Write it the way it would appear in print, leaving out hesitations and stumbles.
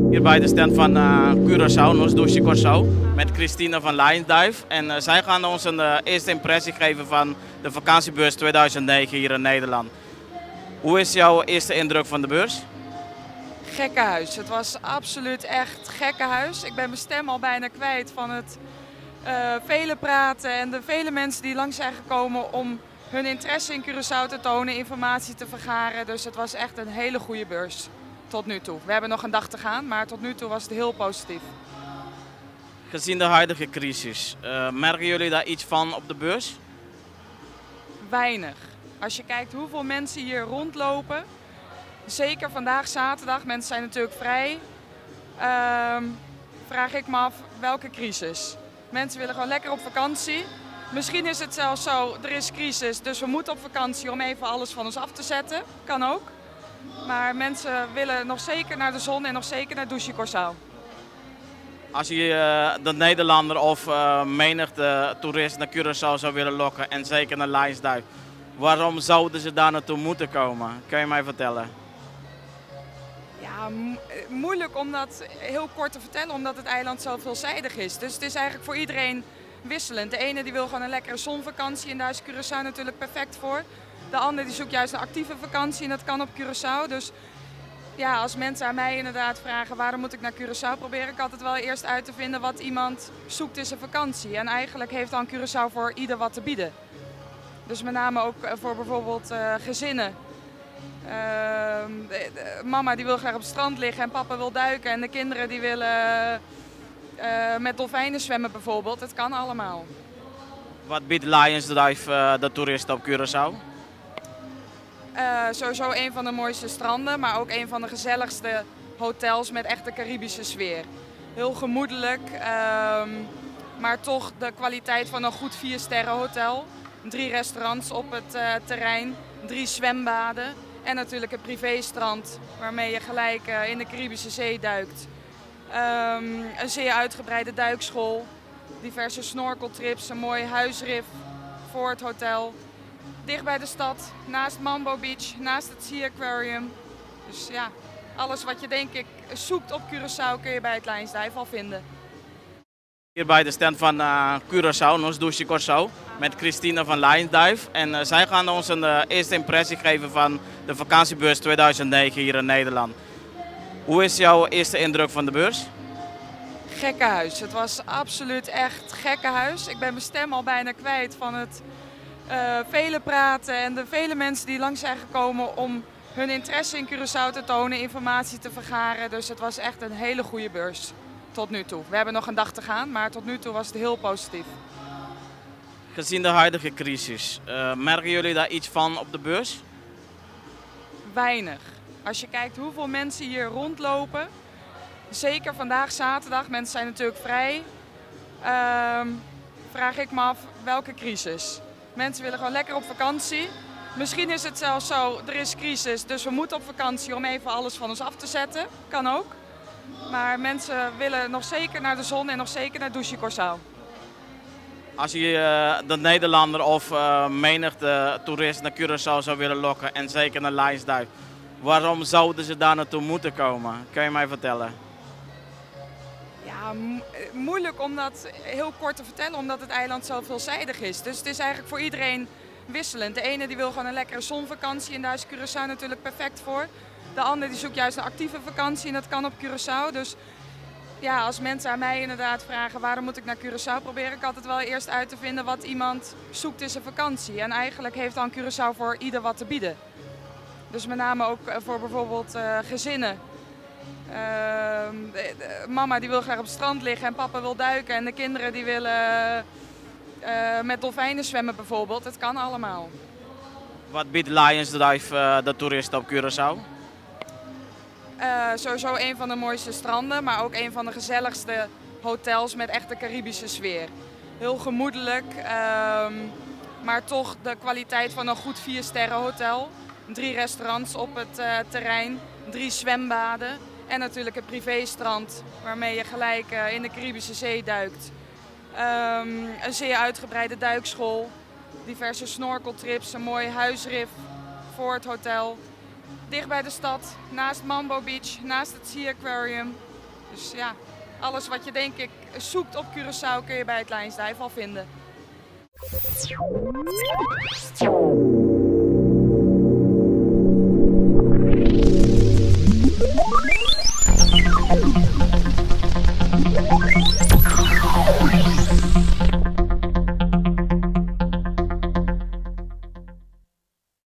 Hier bij de stand van Curaçao, Noordsdouche Curaçao, met Christine van Lions Dive. En zij gaan ons een eerste impressie geven van de vakantiebeurs 2009 hier in Nederland. Hoe is jouw eerste indruk van de beurs? Gekkenhuis. Het was absoluut echt gekkenhuis. Ik ben mijn stem al bijna kwijt van het vele praten en de vele mensen die langs zijn gekomen om hun interesse in Curaçao te tonen, informatie te vergaren. Dus het was echt een hele goede beurs tot nu toe. We hebben nog een dag te gaan, maar tot nu toe was het heel positief. Gezien de huidige crisis, merken jullie daar iets van op de beurs? Weinig. Als je kijkt hoeveel mensen hier rondlopen, zeker vandaag zaterdag, mensen zijn natuurlijk vrij, vraag ik me af welke crisis. Mensen willen gewoon lekker op vakantie. Misschien is het zelfs zo, er is crisis, dus we moeten op vakantie om even alles van ons af te zetten. Kan ook. Maar mensen willen nog zeker naar de zon en nog zeker naar Douche Curaçao. Als je de Nederlander of menigte toerist naar Curaçao zou willen lokken en zeker naar Lions Dive, waarom zouden ze daar naartoe moeten komen? Kun je mij vertellen? Ja, moeilijk om dat heel kort te vertellen, omdat het eiland zo veelzijdig is. Dus het is eigenlijk voor iedereen wisselend. De ene die wil gewoon een lekkere zonvakantie en daar is Curaçao natuurlijk perfect voor. De ander die zoekt juist een actieve vakantie en dat kan op Curaçao. Dus ja, als mensen aan mij inderdaad vragen waarom moet ik naar Curaçao, probeer ik altijd wel eerst uit te vinden wat iemand zoekt in zijn vakantie. En eigenlijk heeft dan Curaçao voor ieder wat te bieden. Dus met name ook voor bijvoorbeeld gezinnen. Mama die wil graag op het strand liggen en papa wil duiken en de kinderen die willen met dolfijnen zwemmen bijvoorbeeld. Het kan allemaal. Wat biedt Lions Dive de toeristen op Curaçao? Sowieso een van de mooiste stranden, maar ook een van de gezelligste hotels met echt de Caribische sfeer. Heel gemoedelijk, maar toch de kwaliteit van een goed 4-sterren hotel. 3 restaurants op het terrein, 3 zwembaden en natuurlijk het privéstrand waarmee je gelijk in de Caribische Zee duikt. Een zeer uitgebreide duikschool, diverse snorkeltrips, een mooi huisrif voor het hotel. Dicht bij de stad, naast Mambo Beach, naast het Sea Aquarium. Dus ja, alles wat je denk ik zoekt op Curaçao kun je bij het Lions Dive al vinden. Hier bij de stand van Curaçao, Noordsdouche Curaçao, met Christine van Lions Dive. En zij gaan ons een eerste impressie geven van de vakantiebeurs 2009 hier in Nederland. Hoe is jouw eerste indruk van de beurs? Gekkenhuis. Het was absoluut echt gekkenhuis. Ik ben mijn stem al bijna kwijt van het vele praten en de vele mensen die langs zijn gekomen om hun interesse in Curaçao te tonen, informatie te vergaren. Dus het was echt een hele goede beurs tot nu toe. We hebben nog een dag te gaan, maar tot nu toe was het heel positief. Gezien de huidige crisis, merken jullie daar iets van op de beurs? Weinig. Als je kijkt hoeveel mensen hier rondlopen, zeker vandaag zaterdag, mensen zijn natuurlijk vrij, vraag ik me af welke crisis. Mensen willen gewoon lekker op vakantie. Misschien is het zelfs zo, er is crisis, dus we moeten op vakantie om even alles van ons af te zetten. Kan ook. Maar mensen willen nog zeker naar de zon en nog zeker naar Douche Curaçao. Als je de Nederlander of menigte toerist naar Curaçao zou willen lokken en zeker naar Lions Dive, waarom zouden ze daar naartoe moeten komen? Kun je mij vertellen? Ja, moeilijk om dat heel kort te vertellen, omdat het eiland zo veelzijdig is. Dus het is eigenlijk voor iedereen wisselend. De ene die wil gewoon een lekkere zonvakantie en daar is Curaçao natuurlijk perfect voor. De ander die zoekt juist een actieve vakantie en dat kan op Curaçao. Dus ja, als mensen aan mij inderdaad vragen waarom moet ik naar Curaçao, probeer ik altijd wel eerst uit te vinden wat iemand zoekt in zijn vakantie. En eigenlijk heeft dan Curaçao voor ieder wat te bieden. Dus met name ook voor bijvoorbeeld gezinnen. Mama die wil graag op het strand liggen en papa wil duiken en de kinderen die willen met dolfijnen zwemmen bijvoorbeeld. Het kan allemaal. Wat biedt Lions Dive de toeristen op Curaçao? Sowieso een van de mooiste stranden, maar ook een van de gezelligste hotels met echt de Caribische sfeer. Heel gemoedelijk, maar toch de kwaliteit van een goed 4-sterren hotel. 3 restaurants op het terrein, 3 zwembaden en natuurlijk het privéstrand waarmee je gelijk in de Caribische Zee duikt. Een zeer uitgebreide duikschool, diverse snorkeltrips, een mooi huisrif voor het hotel. dicht bij de stad, naast Mambo Beach, naast het Sea Aquarium. Dus ja, alles wat je denk ik zoekt op Curaçao kun je bij het Lijnsdijf al vinden.